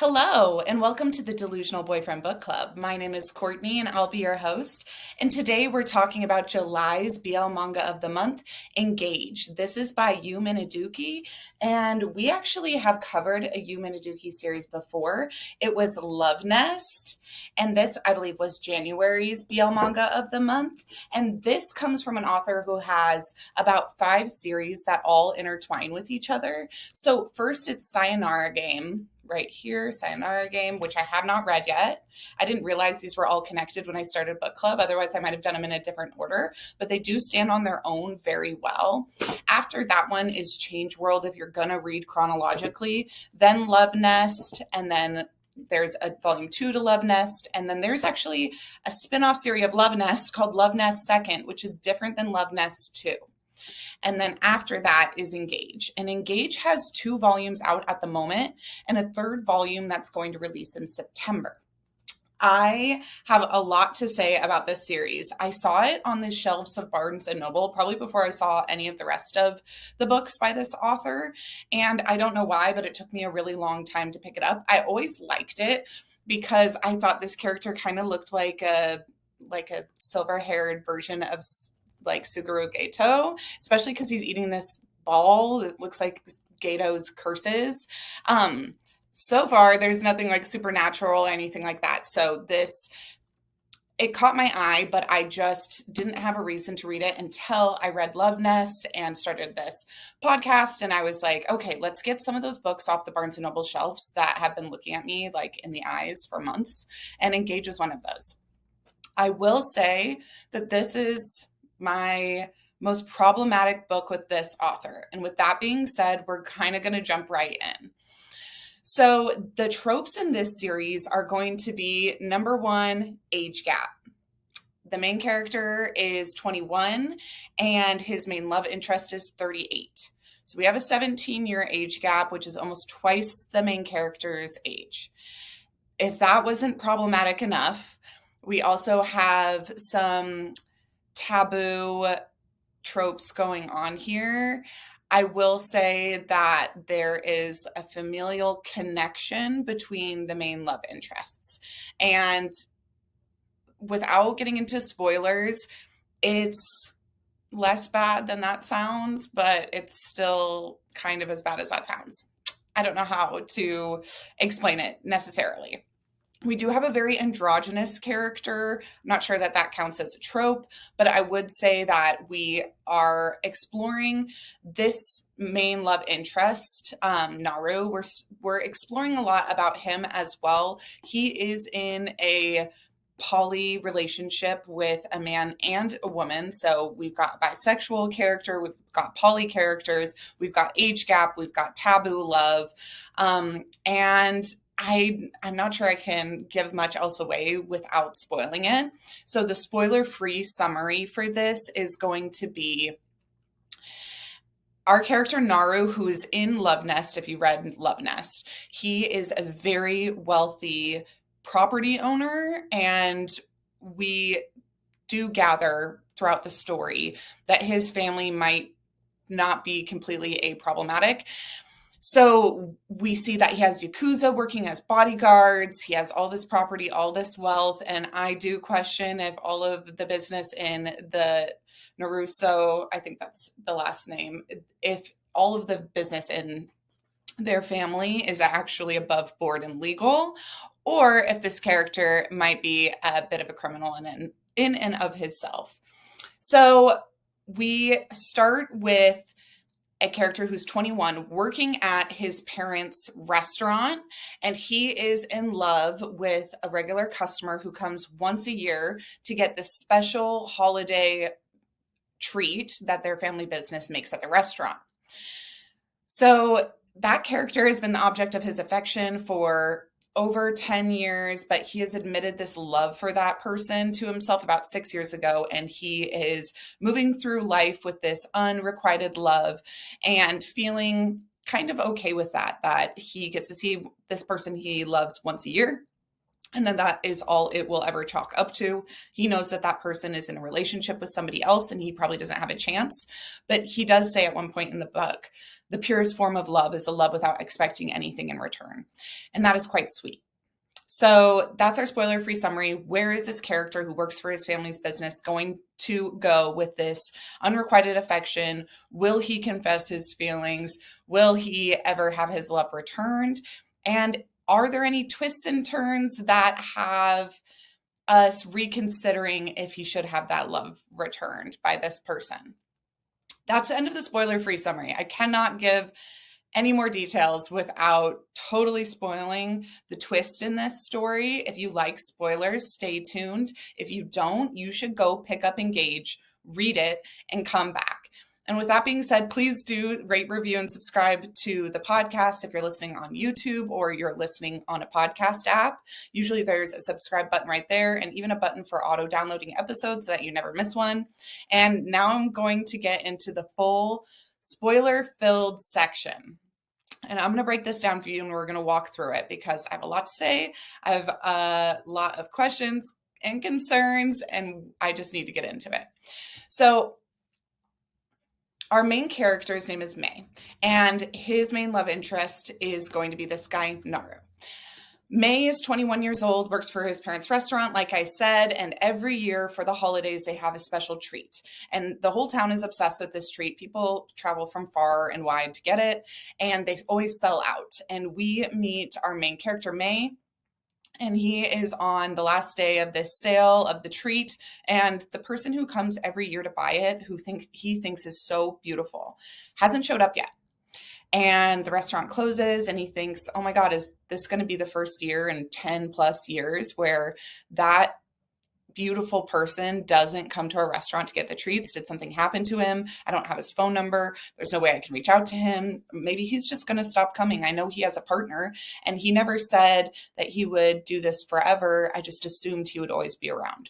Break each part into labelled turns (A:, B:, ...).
A: Hello, and welcome to the Delusional Boyfriend Book Club. My name is Courtney, and I'll be your host. And today we're talking about July's BL manga of the month, Engage. This is by Yu Minaduki, and we actually have covered a Yu Minaduki series before. It was Love Nest, and this, I believe, was January's BL manga of the month. And this comes from an author who has about 5 series that all intertwine with each other. So first, it's Sayonara Game. Right here, Sayonara Game, which I have not read yet. I didn't realize these were all connected when I started book club. Otherwise, I might have done them in a different order, but they do stand on their own very well. After that one is Change World, if you're gonna read chronologically, then Love Nest, and then there's a volume 2 to Love Nest, and then there's actually a spin-off series of Love Nest called Love Nest Second, which is different than Love Nest 2. And then after that is Engage. And Engage has 2 volumes out at the moment and a 3rd volume that's going to release in September. I have a lot to say about this series. I saw it on the shelves of Barnes and Noble probably before I saw any of the rest of the books by this author. And I don't know why, but it took me a really long time to pick it up. I always liked it because I thought this character kind of looked like a silver-haired version of like Suguru Gato, especially because he's eating this ball that looks like Gato's curses. So far, there's nothing like supernatural or anything like that. So it caught my eye, but I just didn't have a reason to read it until I read Love Nest and started this podcast. And I was like, okay, let's get some of those books off the Barnes and Noble shelves that have been looking at me like in the eyes for months. And Engage is one of those. I will say that this is my most problematic book with this author. And with that being said, we're kind of going to jump right in. So the tropes in this series are going to be, number 1, age gap. The main character is 21 and his main love interest is 38. So we have a 17-year age gap, which is almost twice the main character's age. If that wasn't problematic enough, we also have some taboo tropes going on here. I will say that there is a familial connection between the main love interests. And without getting into spoilers, it's less bad than that sounds, but it's still kind of as bad as that sounds. I don't know how to explain it necessarily. We do have a very androgynous character. I'm not sure that counts as a trope, but I would say that we are exploring this main love interest, Naru. We're exploring a lot about him as well. He is in a poly relationship with a man and a woman. So we've got a bisexual character, we've got poly characters, we've got age gap, we've got taboo love, and I'm not sure I can give much else away without spoiling it. So the spoiler-free summary for this is going to be our character Naru, who is in Love Nest. If you read Love Nest, he is a very wealthy property owner, and we do gather throughout the story that his family might not be completely aproblematic. So we see that he has Yakuza working as bodyguards. He has all this property, all this wealth. And I do question if all of the business in the Naruso, I think that's the last name, if all of the business in their family is actually above board and legal, or if this character might be a bit of a criminal in and of himself. So we start with a character who's 21 working at his parents' restaurant, and he is in love with a regular customer who comes once a year to get the special holiday treat that their family business makes at the restaurant. So that character has been the object of his affection for over 10 years, but he has admitted this love for that person to himself about 6 years ago, and he is moving through life with this unrequited love and feeling kind of okay with that he gets to see this person he loves once a year, and then that is all it will ever chalk up to. He knows that person is in a relationship with somebody else, and he probably doesn't have a chance, but he does say at one point in the book the purest form of love is a love without expecting anything in return. And that is quite sweet. So that's our spoiler-free summary. Where is this character who works for his family's business going to go with this unrequited affection? Will he confess his feelings? Will he ever have his love returned? And are there any twists and turns that have us reconsidering if he should have that love returned by this person? That's the end of the spoiler-free summary. I cannot give any more details without totally spoiling the twist in this story. If you like spoilers, stay tuned. If you don't, you should go pick up Engage, read it, and come back. And with that being said, please do rate, review, and subscribe to the podcast if you're listening on YouTube or you're listening on a podcast app. Usually there's a subscribe button right there and even a button for auto downloading episodes so that you never miss one. And now I'm going to get into the full spoiler-filled section. And I'm going to break this down for you and we're going to walk through it because I have a lot to say. I have a lot of questions and concerns and I just need to get into it. So our main character's name is May, and his main love interest is going to be this guy, Naru. May is 21 years old, works for his parents' restaurant, like I said, and every year for the holidays, they have a special treat. And the whole town is obsessed with this treat. People travel from far and wide to get it, and they always sell out. And we meet our main character, May, and he is on the last day of this sale of the treat. And the person who comes every year to buy it, who he thinks is so beautiful, hasn't showed up yet. And the restaurant closes and he thinks, oh my God, is this going to be the first year in 10 plus years where that beautiful person doesn't come to our restaurant to get the treats? Did something happen to him? I don't have his phone number. There's no way I can reach out to him. Maybe he's just going to stop coming. I know he has a partner and he never said that he would do this forever. I just assumed he would always be around.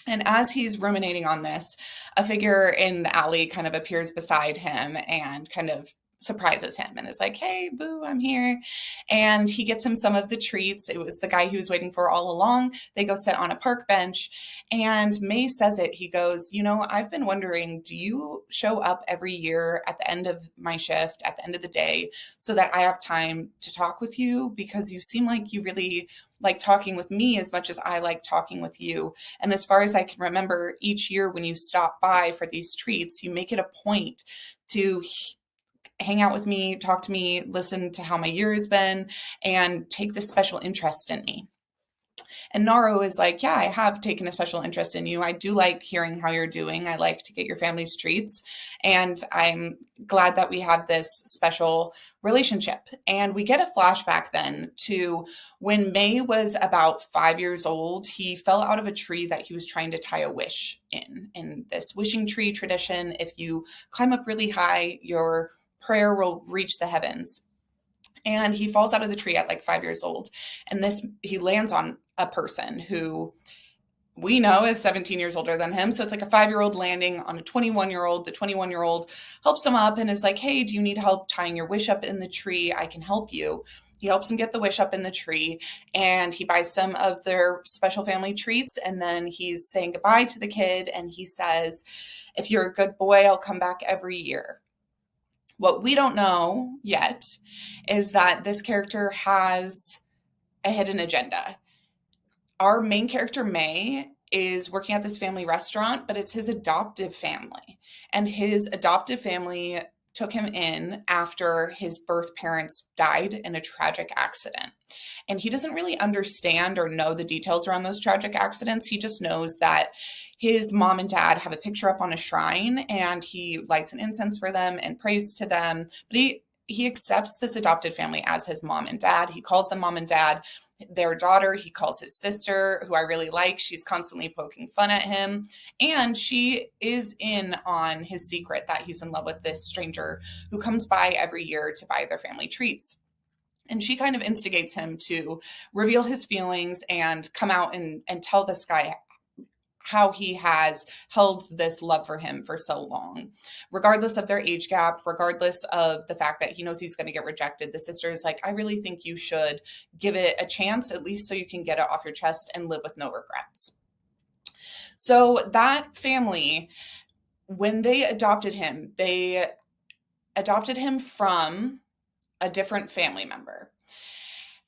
A: And as he's ruminating on this, a figure in the alley kind of appears beside him and kind of surprises him and is like, hey, boo, I'm here. And he gets him some of the treats. It was the guy he was waiting for all along. They go sit on a park bench and May says it. He goes, you know, I've been wondering, do you show up every year at the end of my shift, at the end of the day, so that I have time to talk with you? Because you seem like you really like talking with me as much as I like talking with you. And as far as I can remember, each year when you stop by for these treats, you make it a point to hang out with me, talk to me, listen to how my year has been, and take this special interest in me. And Naru is like, yeah, I have taken a special interest in you. I do like hearing how you're doing. I like to get your family's treats. And I'm glad that we have this special relationship. And we get a flashback then to when May was about 5 years old. He fell out of a tree that he was trying to tie a wish in this wishing tree tradition. If you climb up really high, your prayer will reach the heavens. And he falls out of the tree at like 5 years old. And he lands on a person who we know is 17 years older than him. So it's like a 5-year-old landing on a 21-year-old. The 21-year-old helps him up and is like, hey, do you need help tying your wish up in the tree? I can help you. He helps him get the wish up in the tree and he buys some of their special family treats. And then he's saying goodbye to the kid. And he says, if you're a good boy, I'll come back every year. What we don't know yet is that this character has a hidden agenda. Our main character, May, is working at this family restaurant, but it's his adoptive family. And his adoptive family took him in after his birth parents died in a tragic accident. And he doesn't really understand or know the details around those tragic accidents. He just knows that his mom and dad have a picture up on a shrine and he lights an incense for them and prays to them. But he accepts this adopted family as his mom and dad. He calls them mom and dad. Their daughter, he calls his sister, who I really like. She's constantly poking fun at him. And she is in on his secret that he's in love with this stranger who comes by every year to buy their family treats. And she kind of instigates him to reveal his feelings and come out and tell this guy how he has held this love for him for so long. Regardless of their age gap, regardless of the fact that he knows he's going to get rejected, the sister is like, I really think you should give it a chance, at least so you can get it off your chest and live with no regrets. So that family, when they adopted him, they adopted him from a different family member.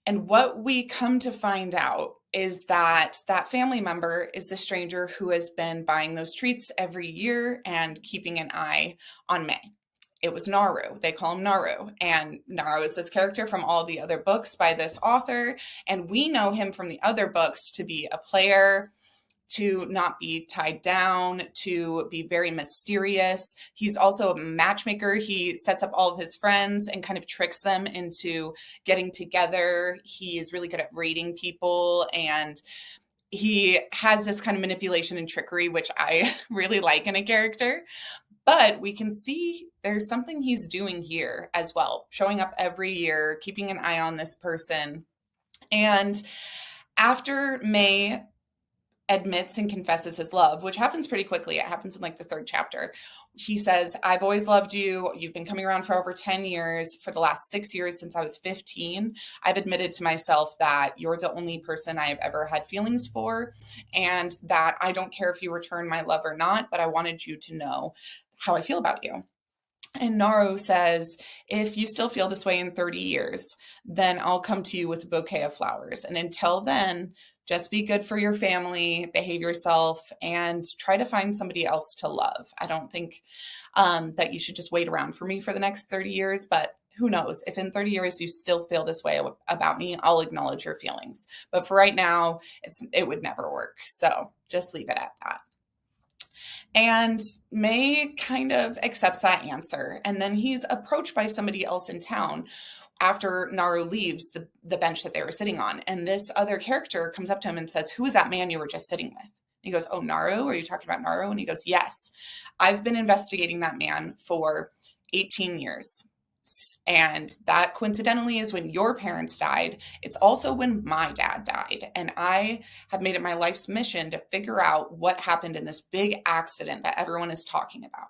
A: And what we come to find out is that that family member is the stranger who has been buying those treats every year and keeping an eye on May. It was Naru. They call him Naru. And Naru is this character from all the other books by this author. And we know him from the other books to be a player, to not be tied down, to be very mysterious. He's also a matchmaker. He sets up all of his friends and kind of tricks them into getting together. He is really good at rating people, and he has this kind of manipulation and trickery, which I really like in a character. But we can see there's something he's doing here as well, showing up every year, keeping an eye on this person. And after May admits and confesses his love, which happens pretty quickly. It happens in like the 3rd chapter. He says, I've always loved you. You've been coming around for over 10 years. For the last 6 years since I was 15, I've admitted to myself that you're the only person I have ever had feelings for, and that I don't care if you return my love or not, but I wanted you to know how I feel about you. And Naru says, if you still feel this way in 30 years, then I'll come to you with a bouquet of flowers. And until then, just be good for your family, behave yourself, and try to find somebody else to love. I don't think that you should just wait around for me for the next 30 years, but who knows? If in 30 years you still feel this way about me, I'll acknowledge your feelings. But for right now, it would never work. So just leave it at that. And May kind of accepts that answer. And then he's approached by somebody else in town after Naru leaves the bench that they were sitting on. And this other character comes up to him and says, who is that man you were just sitting with? And he goes, oh, Naru? Are you talking about Naru? And he goes, yes, I've been investigating that man for 18 years. And that coincidentally is when your parents died. It's also when my dad died. And I have made it my life's mission to figure out what happened in this big accident that everyone is talking about.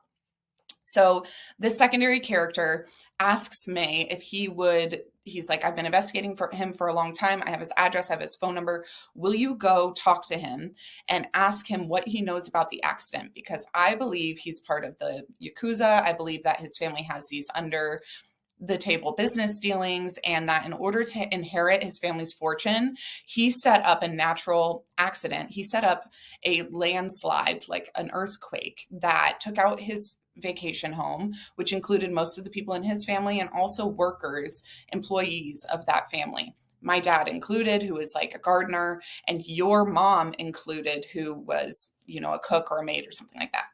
A: So this secondary character asks May if he's like, I've been investigating for him for a long time. I have his address, I have his phone number. Will you go talk to him and ask him what he knows about the accident? Because I believe he's part of the Yakuza. I believe that his family has these under the table business dealings, and that in order to inherit his family's fortune, he set up a natural accident. He set up a landslide, like an earthquake, that took out his vacation home, which included most of the people in his family and also workers, employees of that family. My dad included, who was like a gardener, and your mom included, who was, a cook or a maid or something like that.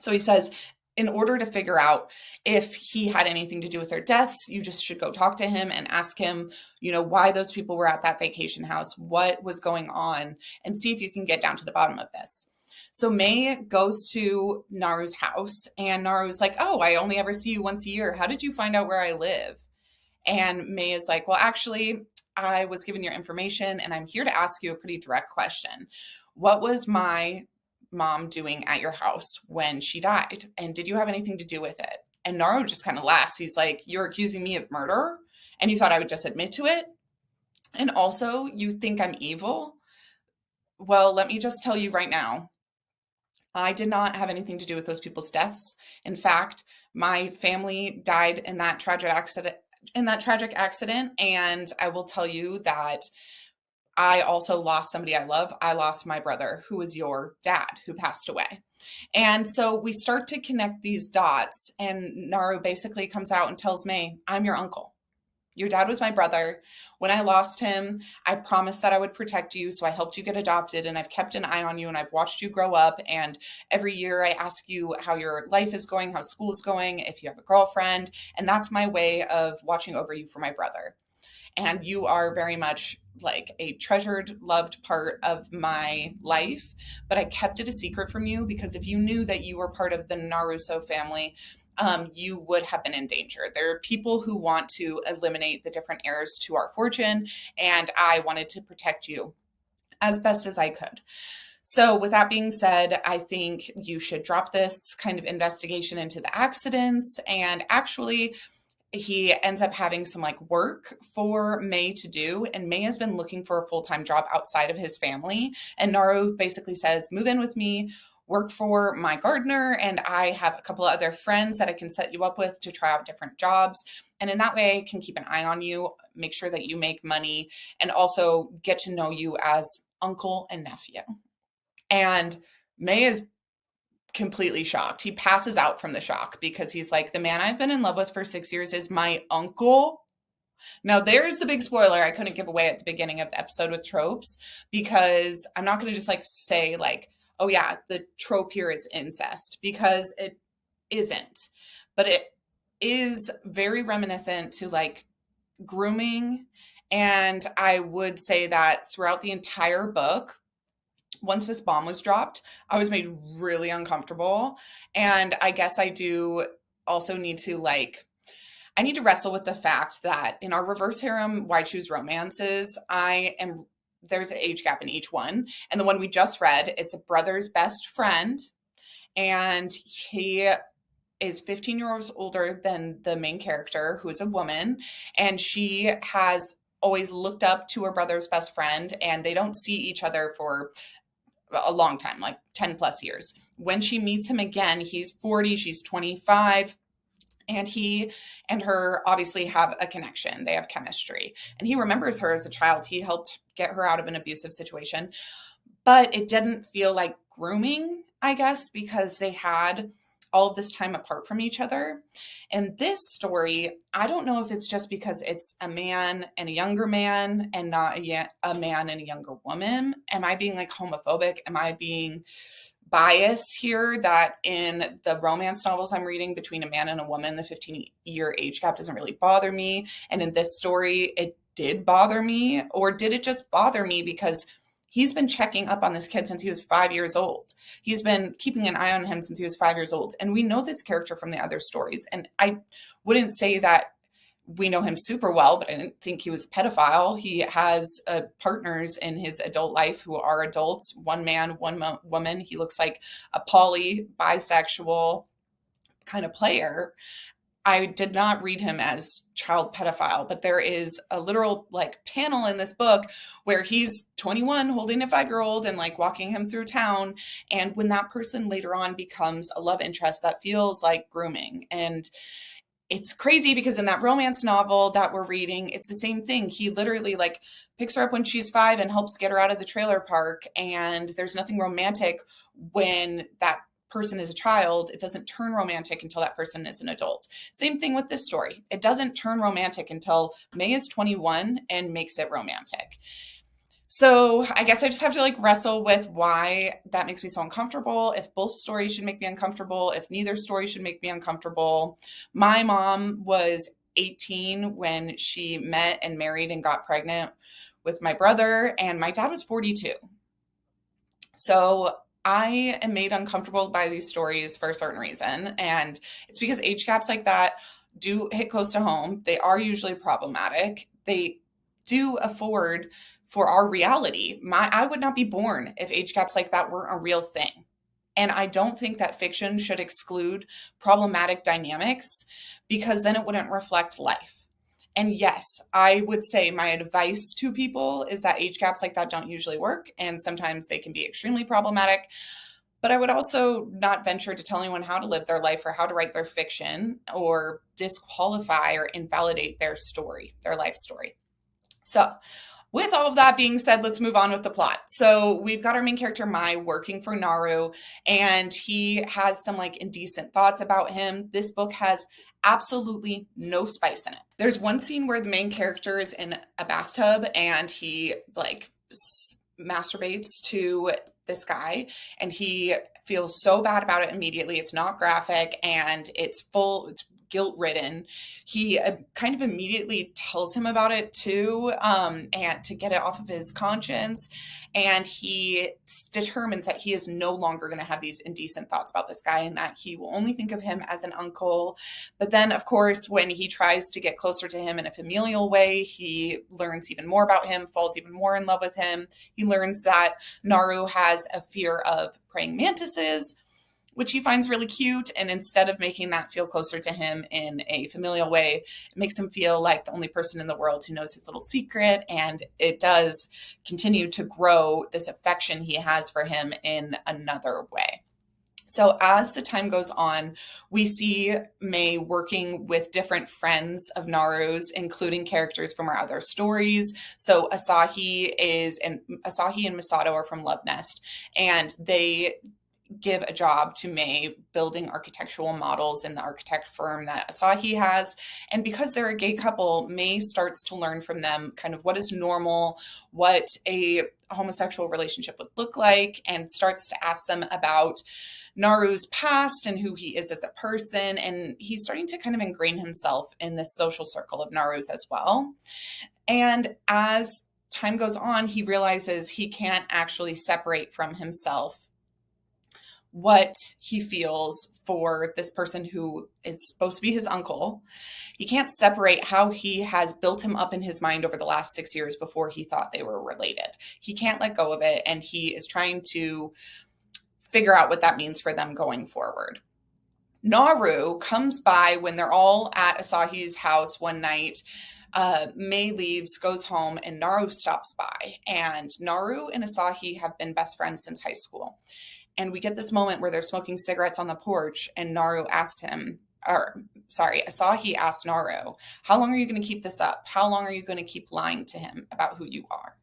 A: So he says, in order to figure out if he had anything to do with their deaths, you just should go talk to him and ask him, why those people were at that vacation house, what was going on, and see if you can get down to the bottom of this. So May goes to Naru's house, and Naru's like, oh, I only ever see you once a year. How did you find out where I live? And May is like, well, actually, I was given your information, and I'm here to ask you a pretty direct question. What was my mom doing at your house when she died? And did you have anything to do with it? And Naru just kind of laughs. He's like, you're accusing me of murder? And you thought I would just admit to it? And also, you think I'm evil? Well, let me just tell you right now, I did not have anything to do with those people's deaths. In fact, my family died in that tragic accident. And I will tell you that I also lost somebody I love. I lost my brother, who was your dad, who passed away. And so we start to connect these dots, and Naru basically comes out and tells May, I'm your uncle. Your dad was my brother. When I lost him, I promised that I would protect you. So I helped you get adopted, and I've kept an eye on you, and I've watched you grow up. And every year I ask you how your life is going, how school is going, if you have a girlfriend. And that's my way of watching over you for my brother. And you are very much like a treasured, loved part of my life, but I kept it a secret from you because if you knew that you were part of the Naruto family, you would have been in danger. There are people who want to eliminate the different heirs to our fortune, and I wanted to protect you as best as I could. So with that being said, I think you should drop this kind of investigation into the accidents, and actually he ends up having some work for May to do. And May has been looking for a full-time job outside of his family. And Naru basically says, move in with me. work for my gardener, and I have a couple of other friends that I can set you up with to try out different jobs. And in that way, I can keep an eye on you, make sure that you make money, and also get to know you as uncle and nephew. And May is completely shocked. He passes out from the shock because he's like, the man I've been in love with for 6 years is my uncle. Now, there's the big spoiler I couldn't give away at the beginning of the episode with tropes, because I'm not going to just like say like, oh yeah, the trope here is incest, because it isn't. But it is very reminiscent to like grooming. And I would say that throughout the entire book, once this bomb was dropped, I was made really uncomfortable. And I guess I do also need to I need to wrestle with the fact that in our reverse harem why choose romances, there's an age gap in each one. And the one we just read, it's a brother's best friend, and he is 15 years older than the main character, who is a woman, and she has always looked up to her brother's best friend, and they don't see each other for a long time, like 10 plus years. When she meets him again, he's 40, she's 25, and he and her obviously have a connection. They have chemistry, and he remembers her as a child. He helped get her out of an abusive situation, but it didn't feel like grooming, I guess, because they had all of this time apart from each other. And this story, I don't know if it's just because it's a man and a younger man and not a man and a younger woman. Am I being like homophobic? Am I being biased here that in the romance novels I'm reading between a man and a woman, the 15-year age gap doesn't really bother me? And in this story, it did bother me? Or did it just bother me because he's been checking up on this kid since he was 5 years old? He's been keeping an eye on him since he was 5 years old. And we know this character from the other stories. And I wouldn't say that we know him super well, but I didn't think he was a pedophile. He has partners in his adult life who are adults, one man, one woman. He looks like a poly, bisexual kind of player. I did not read him as child pedophile, but there is a literal panel in this book where he's 21 holding a 5-year-old and walking him through town. And when that person later on becomes a love interest, that feels like grooming. And it's crazy because in that romance novel that we're reading, it's the same thing. He literally picks her up when she's 5 and helps get her out of the trailer park. And there's nothing romantic when that person is a child. It doesn't turn romantic until that person is an adult. Same thing with this story. It doesn't turn romantic until May is 21 and makes it romantic. So I guess I just have to wrestle with why that makes me so uncomfortable. If both stories should make me uncomfortable, if neither story should make me uncomfortable. My mom was 18 when she met and married and got pregnant with my brother, and my dad was 42. So I am made uncomfortable by these stories for a certain reason. And it's because age gaps like that do hit close to home. They are usually problematic. They do afford for our reality. I would not be born if age gaps like that weren't a real thing. And I don't think that fiction should exclude problematic dynamics, because then it wouldn't reflect life. And yes, I would say my advice to people is that age gaps like that don't usually work, and sometimes they can be extremely problematic. But I would also not venture to tell anyone how to live their life or how to write their fiction or disqualify or invalidate their story, their life story. So with all of that being said, let's move on with the plot. So we've got our main character, Mai, working for Naru, and he has some indecent thoughts about him. This book has absolutely no spice in it. There's one scene where the main character is in a bathtub and he masturbates to this guy, and he feels so bad about it immediately. It's not graphic, and it's guilt-ridden. He kind of immediately tells him about it too, and to get it off of his conscience. And he determines that he is no longer going to have these indecent thoughts about this guy, and that he will only think of him as an uncle. But then, of course, when he tries to get closer to him in a familial way, he learns even more about him, falls even more in love with him. He learns that Naru has a fear of praying mantises, which he finds really cute. And instead of making that feel closer to him in a familial way, it makes him feel like the only person in the world who knows his little secret. And it does continue to grow this affection he has for him in another way. So as the time goes on, we see Mei working with different friends of Naru's, including characters from our other stories. So Asahi and Misato are from Love Nest, and they give a job to Mei building architectural models in the architect firm that Asahi has. And because they're a gay couple, Mei starts to learn from them kind of what is normal, what a homosexual relationship would look like, and starts to ask them about Naru's past and who he is as a person. And he's starting to kind of ingrain himself in this social circle of Naru's as well. And as time goes on, he realizes he can't actually separate from himself what he feels for this person who is supposed to be his uncle. He can't separate how he has built him up in his mind over the last 6 years before he thought they were related. He can't let go of it, and he is trying to figure out what that means for them going forward. Naru comes by when they're all at Asahi's house one night. Mei leaves, goes home, and Naru stops by. And Naru and Asahi have been best friends since high school. And we get this moment where they're smoking cigarettes on the porch, and Asahi asks Naru, how long are you going to keep this up? How long are you going to keep lying to him about who you are?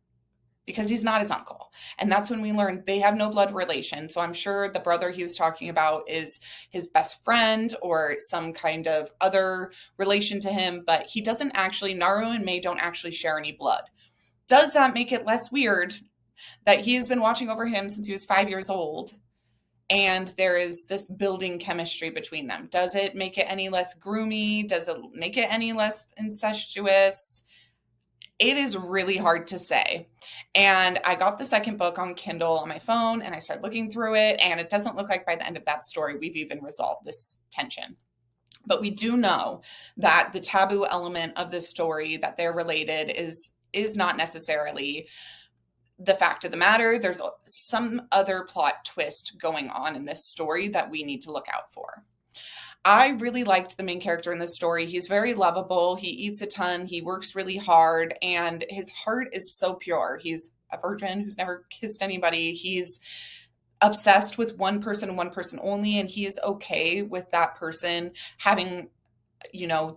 A: Because he's not his uncle. And that's when we learn they have no blood relation. So I'm sure the brother he was talking about is his best friend or some kind of other relation to him, but he doesn't actually, Naru and Mei don't actually share any blood. Does that make it less weird that he has been watching over him since he was 5 years old? And there is this building chemistry between them. Does it make it any less groomy? Does it make it any less incestuous? It is really hard to say. And I got the second book on Kindle on my phone, and I started looking through it, and it doesn't look like by the end of that story we've even resolved this tension. But we do know that the taboo element of this story, that they're related, is not necessarily the fact of the matter. There's some other plot twist going on in this story that we need to look out for. I really liked the main character in this story. He's very lovable. He eats a ton. He works really hard, and his heart is so pure. He's a virgin who's never kissed anybody. He's obsessed with one person and one person only, and he is okay with that person having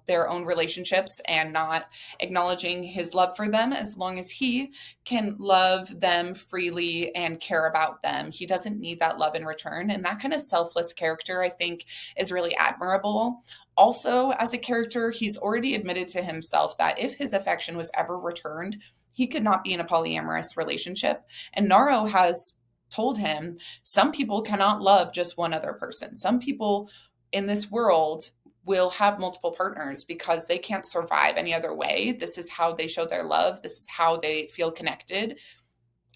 A: their own relationships and not acknowledging his love for them, as long as he can love them freely and care about them. He doesn't need that love in return. And that kind of selfless character, I think, is really admirable. Also, as a character, he's already admitted to himself that if his affection was ever returned, he could not be in a polyamorous relationship. And Naru has told him some people cannot love just one other person. Some people in this world will have multiple partners because they can't survive any other way. This is how they show their love. This is how they feel connected.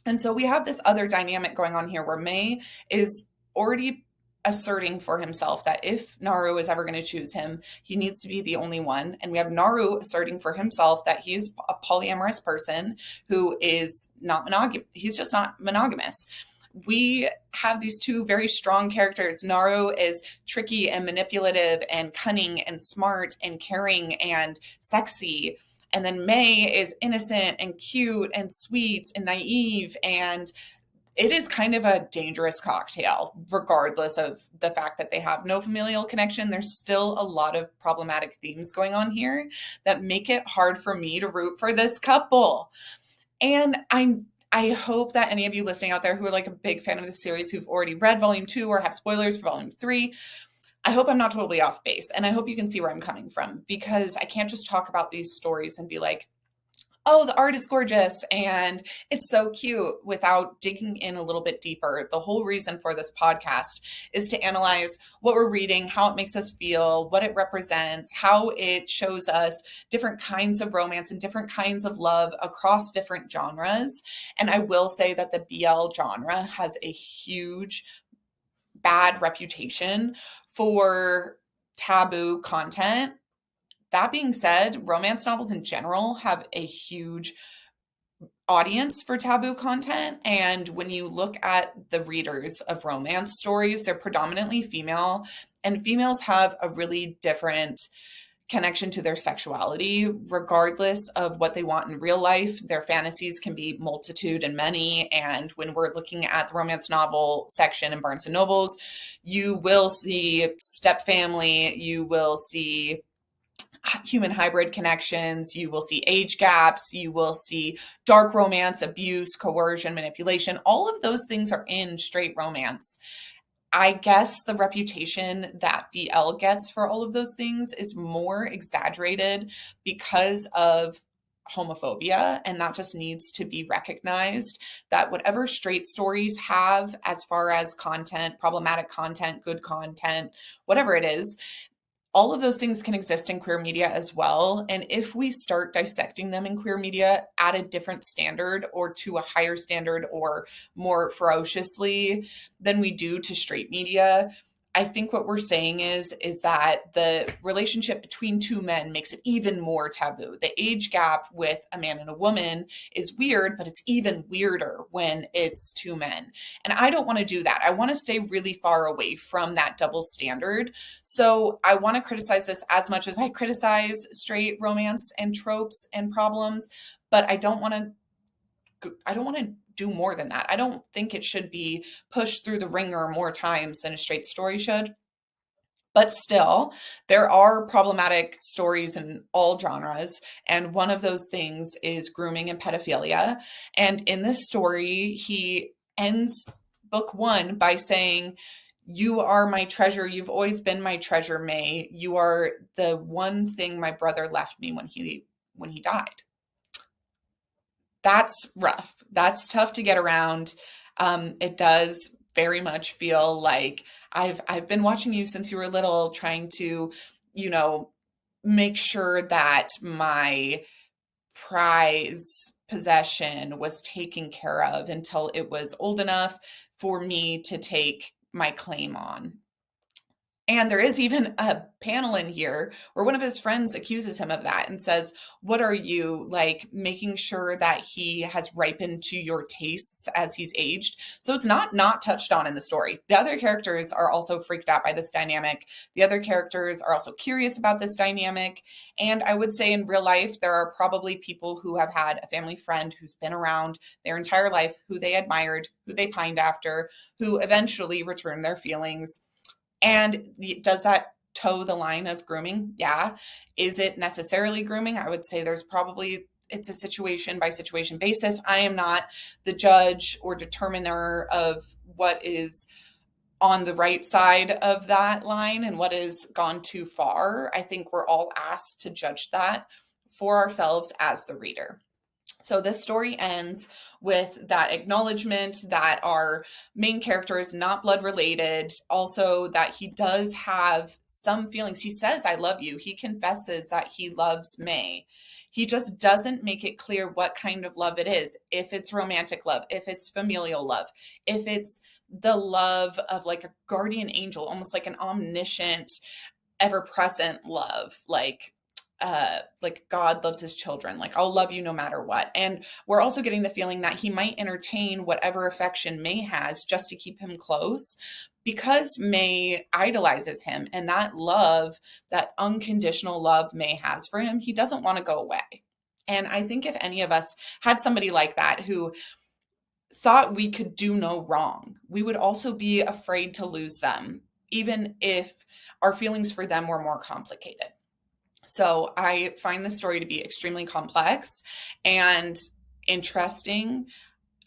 A: And so we have this other dynamic going on here where Mei is already asserting for himself that if Naru is ever going to choose him, he needs to be the only one. And we have Naru asserting for himself that he's a polyamorous person who is not monogamous. He's just not monogamous. We have these two very strong characters. Naru is tricky and manipulative and cunning and smart and caring and sexy. And then Mei is innocent and cute and sweet and naive. And it is kind of a dangerous cocktail, regardless of the fact that they have no familial connection. There's still a lot of problematic themes going on here that make it hard for me to root for this couple. And I hope that any of you listening out there who are like a big fan of the series, who've already read volume 2 or have spoilers for volume 3, I hope I'm not totally off base. And I hope you can see where I'm coming from, because I can't just talk about these stories and be like, oh, the art is gorgeous and it's so cute, without digging in a little bit deeper. The whole reason for this podcast is to analyze what we're reading, how it makes us feel, what it represents, how it shows us different kinds of romance and different kinds of love across different genres. And I will say that the BL genre has a huge bad reputation for taboo content. That being said, romance novels in general have a huge audience for taboo content. And when you look at the readers of romance stories, they're predominantly female, and females have a really different connection to their sexuality, regardless of what they want in real life. Their fantasies can be multitude and many. And when we're looking at the romance novel section in Barnes and Nobles, you will see step family, you will see human hybrid connections, you will see age gaps, you will see dark romance, abuse, coercion, manipulation. All of those things are in straight romance. I guess the reputation that BL gets for all of those things is more exaggerated because of homophobia, and that just needs to be recognized, that whatever straight stories have as far as content, problematic content, good content, whatever it is, all of those things can exist in queer media as well. And if we start dissecting them in queer media at a different standard or to a higher standard or more ferociously than we do to straight media, I think what we're saying is that the relationship between two men makes it even more taboo. The age gap with a man and a woman is weird, but it's even weirder when it's two men. And I don't want to do that. I want to stay really far away from that double standard. So I want to criticize this as much as I criticize straight romance and tropes and problems, but I don't want to do more than that. I don't think it should be pushed through the ringer more times than a straight story should. But still, there are problematic stories in all genres. And one of those things is grooming and pedophilia. And in this story, he ends book one by saying, "You are my treasure. You've always been my treasure, May. You are the one thing my brother left me when he died." That's rough. That's tough to get around. It does very much feel like I've been watching you since you were little, trying to, you know, make sure that my prize possession was taken care of until it was old enough for me to take my claim on. And there is even a panel in here where one of his friends accuses him of that and says, "What are you, like, making sure that he has ripened to your tastes as he's aged?" So it's not touched on in the story. The other characters are also freaked out by this dynamic. The other characters are also curious about this dynamic. And I would say in real life, there are probably people who have had a family friend who's been around their entire life, who they admired, who they pined after, who eventually returned their feelings. And does that toe the line of grooming? Yeah. Is it necessarily grooming? I would say it's a situation by situation basis. I am not the judge or determiner of what is on the right side of that line and what has gone too far. I think we're all asked to judge that for ourselves as the reader. So this story ends with that acknowledgement that our main character is not blood related. Also, that he does have some feelings. He says, "I love you." He confesses that he loves May. He just doesn't make it clear what kind of love it is. If it's romantic love, if it's familial love, if it's the love of like a guardian angel, almost like an omniscient, ever present love, like God loves his children, like, "I'll love you no matter what." And we're also getting the feeling that he might entertain whatever affection May has just to keep him close, because May idolizes him, and that love, that unconditional love May has for him, he doesn't want to go away. And I think if any of us had somebody like that who thought we could do no wrong, we would also be afraid to lose them, even if our feelings for them were more complicated. So I find this story to be extremely complex and interesting,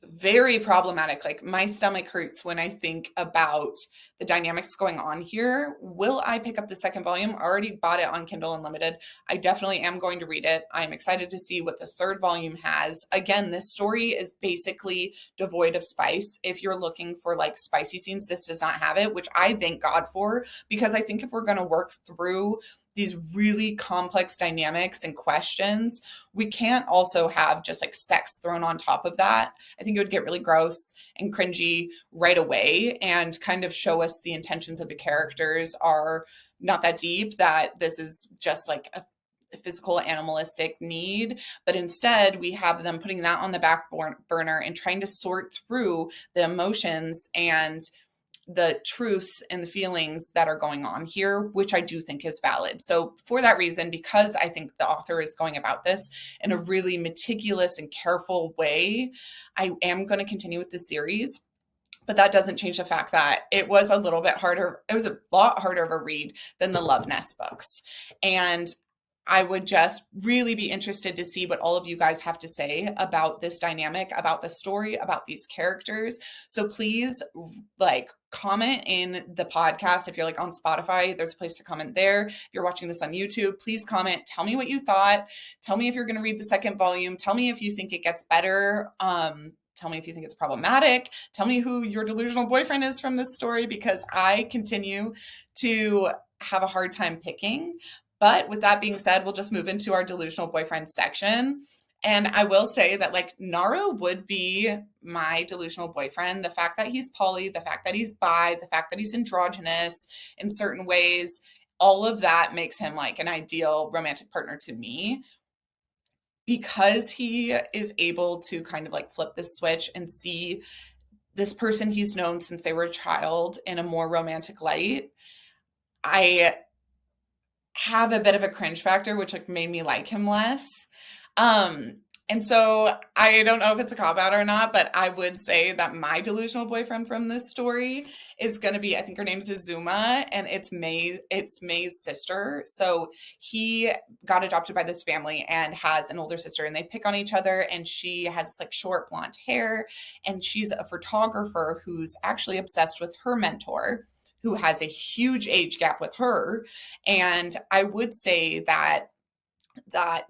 A: very problematic. Like, my stomach hurts when I think about the dynamics going on here. Will I pick up the second volume? I already bought it on Kindle Unlimited. I definitely am going to read it. I'm excited to see what the third volume has. Again, this story is basically devoid of spice. If you're looking for like spicy scenes, this does not have it, which I thank God for, because I think if we're going to work through these really complex dynamics and questions, we can't also have just like sex thrown on top of that. I think it would get really gross and cringy right away and kind of show us the intentions of the characters are not that deep, that this is just like a physical animalistic need. But instead, we have them putting that on the back burner and trying to sort through the emotions and the truths and the feelings that are going on here, which I do think is valid. So for that reason, because I think the author is going about this in a really meticulous and careful way, I am going to continue with the series. But that doesn't change the fact that it was a little bit harder. It was a lot harder of a read than the Love Nest books. And I would just really be interested to see what all of you guys have to say about this dynamic, about the story, about these characters. So please, like, comment in the podcast. If you're like on Spotify, there's a place to comment there. If you're watching this on YouTube, please comment. Tell me what you thought. Tell me if you're going to read the second volume. Tell me if you think it gets better. Tell me if you think it's problematic. Tell me who your delusional boyfriend is from this story, because I continue to have a hard time picking. But with that being said, we'll just move into our delusional boyfriend section. And I will say that, like, Naru would be my delusional boyfriend. The fact that he's poly, the fact that he's bi, the fact that he's androgynous in certain ways, all of that makes him like an ideal romantic partner to me, because he is able to kind of like flip the switch and see this person he's known since they were a child in a more romantic light. I have a bit of a cringe factor, which like made me like him less. And so I don't know if it's a cop out or not, but I would say that my delusional boyfriend from this story is going to be, I think her name's Azuma, and it's May's sister. So he got adopted by this family and has an older sister, and they pick on each other, and she has like short blonde hair, and she's a photographer who's actually obsessed with her mentor, who has a huge age gap with her. And I would say that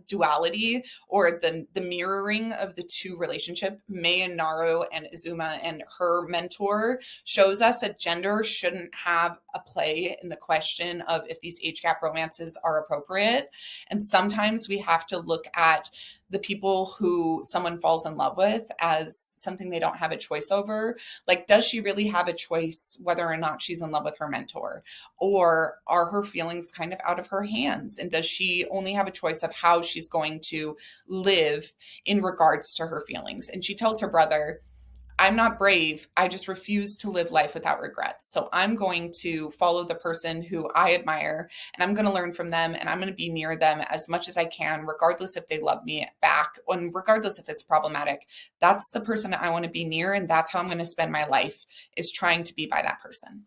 A: duality, or the mirroring of the two relationship, May and Naru and Azuma and her mentor, shows us that gender shouldn't have a play in the question of if these age gap romances are appropriate. And sometimes we have to look at the people who someone falls in love with as something they don't have a choice over. Like, does she really have a choice whether or not she's in love with her mentor? Or are her feelings kind of out of her hands? And does she only have a choice of how she's going to live in regards to her feelings? And she tells her brother, I'm not brave. I just refuse to live life without regrets. So I'm going to follow the person who I admire, and I'm going to learn from them, and I'm going to be near them as much as I can, regardless if they love me back, and regardless if it's problematic. That's the person I want to be near, and that's how I'm going to spend my life, is trying to be by that person.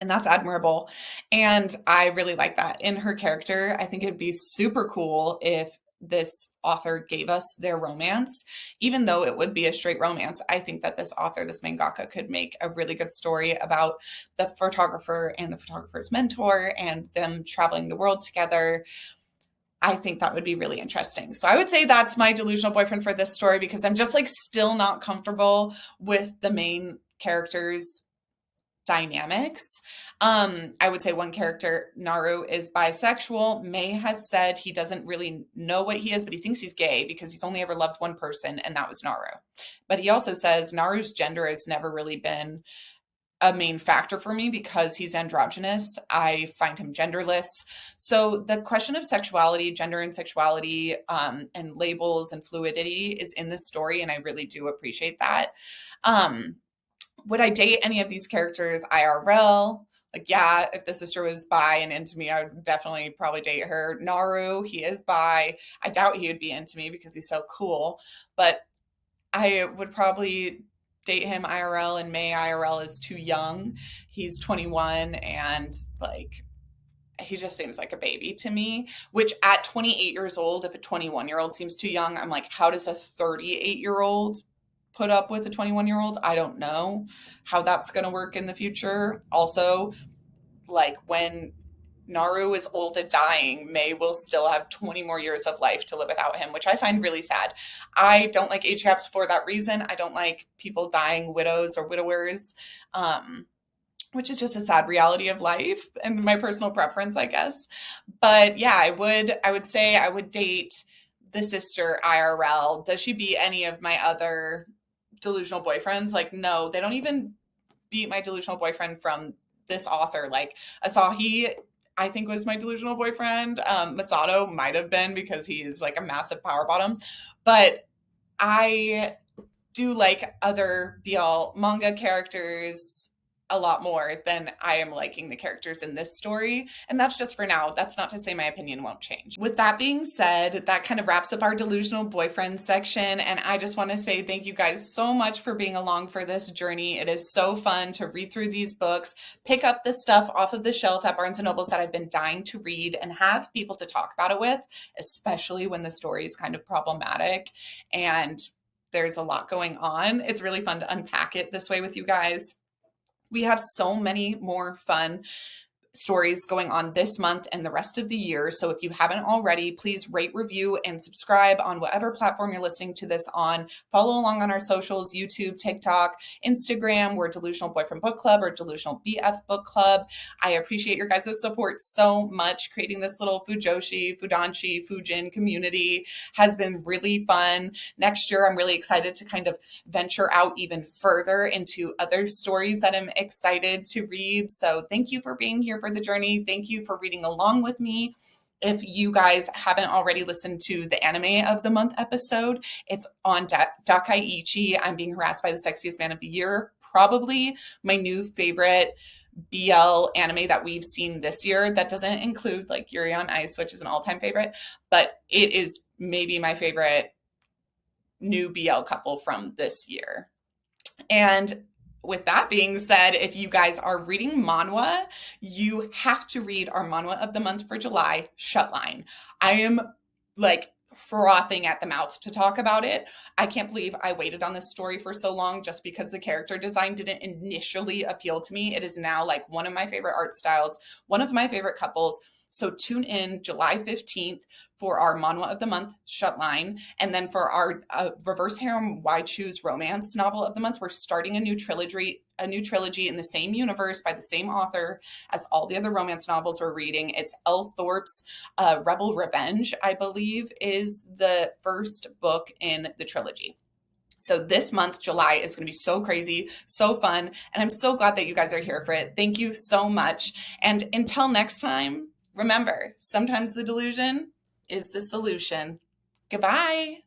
A: And that's admirable. And I really like that in her character. I think it'd be super cool if this author gave us their romance, even though it would be a straight romance. I think that this author, this mangaka, could make a really good story about the photographer and the photographer's mentor and them traveling the world together. I think that would be really interesting. So I would say that's my delusional boyfriend for this story, because I'm just like still not comfortable with the main character's dynamics. I would say one character, Naru, is bisexual. May has said he doesn't really know what he is, but he thinks he's gay because he's only ever loved one person, and that was Naru. But he also says Naru's gender has never really been a main factor for me because he's androgynous. I find him genderless. So the question of sexuality, gender and sexuality, and labels and fluidity is in this story, and I really do appreciate that. Would I date any of these characters IRL? Like, yeah, if the sister was bi and into me, I would definitely probably date her. Naru, he is bi. I doubt he would be into me because he's so cool, but I would probably date him IRL. And May IRL is too young. He's 21, and like, he just seems like a baby to me, which at 28 years old, if a 21-year-old seems too young, I'm like, how does a 38-year-old put up with a 21-year-old? I don't know how that's going to work in the future. Also, like, when Naru is old and dying, May will still have 20 more years of life to live without him, which I find really sad. I don't like age gaps for that reason. I don't like people dying widows or widowers, which is just a sad reality of life and my personal preference, I guess. But yeah, I would say I would date the sister IRL. Does she beat any of my other delusional boyfriends? Like, no, they don't even beat my delusional boyfriend from this author. Like, Asahi, I think, was my delusional boyfriend. Masato might have been because he's like a massive power bottom. But I do like other BL manga characters. a lot more than I am liking the characters in this story. And that's just for now. That's not to say my opinion won't change. With that being said, that kind of wraps up our delusional boyfriend section. And I just want to say thank you guys so much for being along for this journey. It is so fun to read through these books, pick up the stuff off of the shelf at Barnes & Nobles that I've been dying to read, and have people to talk about it with, especially when the story is kind of problematic and there's a lot going on. It's really fun to unpack it this way with you guys. We have so many more fun stories going on this month and the rest of the year. So if you haven't already, please rate, review, and subscribe on whatever platform you're listening to this on. Follow along on our socials, YouTube, TikTok, Instagram. We're Delusional Boyfriend Book Club or Delusional BF Book Club. I appreciate your guys' support so much. Creating this little Fujin community has been really fun. Next year, I'm really excited to kind of venture out even further into other stories that I'm excited to read. So thank you for being here for the journey. Thank you for reading along with me. If you guys haven't already listened to the anime of the month episode, it's on Dakaiichi. I'm Being Harassed by the Sexiest Man of the Year. Probably my new favorite BL anime that we've seen this year. That doesn't include like Yuri on Ice, which is an all-time favorite, but it is maybe my favorite new BL couple from this year. And with that being said, if you guys are reading manhwa, you have to read our manhwa of the month for July, Shutline. I am like frothing at the mouth to talk about it. I can't believe I waited on this story for so long just because the character design didn't initially appeal to me. It is now like one of my favorite art styles, one of my favorite couples. So tune in July 15th for our manhwa of the month, Shutline. And then for our reverse harem why choose romance novel of the month, we're starting a new trilogy in the same universe by the same author as all the other romance novels we're reading. It's L. Thorpe's Rebel Revenge, I believe, is the first book in the trilogy. So this month, July, is going to be so crazy, so fun, and I'm so glad that you guys are here for it. Thank you so much. And until next time, remember, sometimes the delusion is the solution. Goodbye.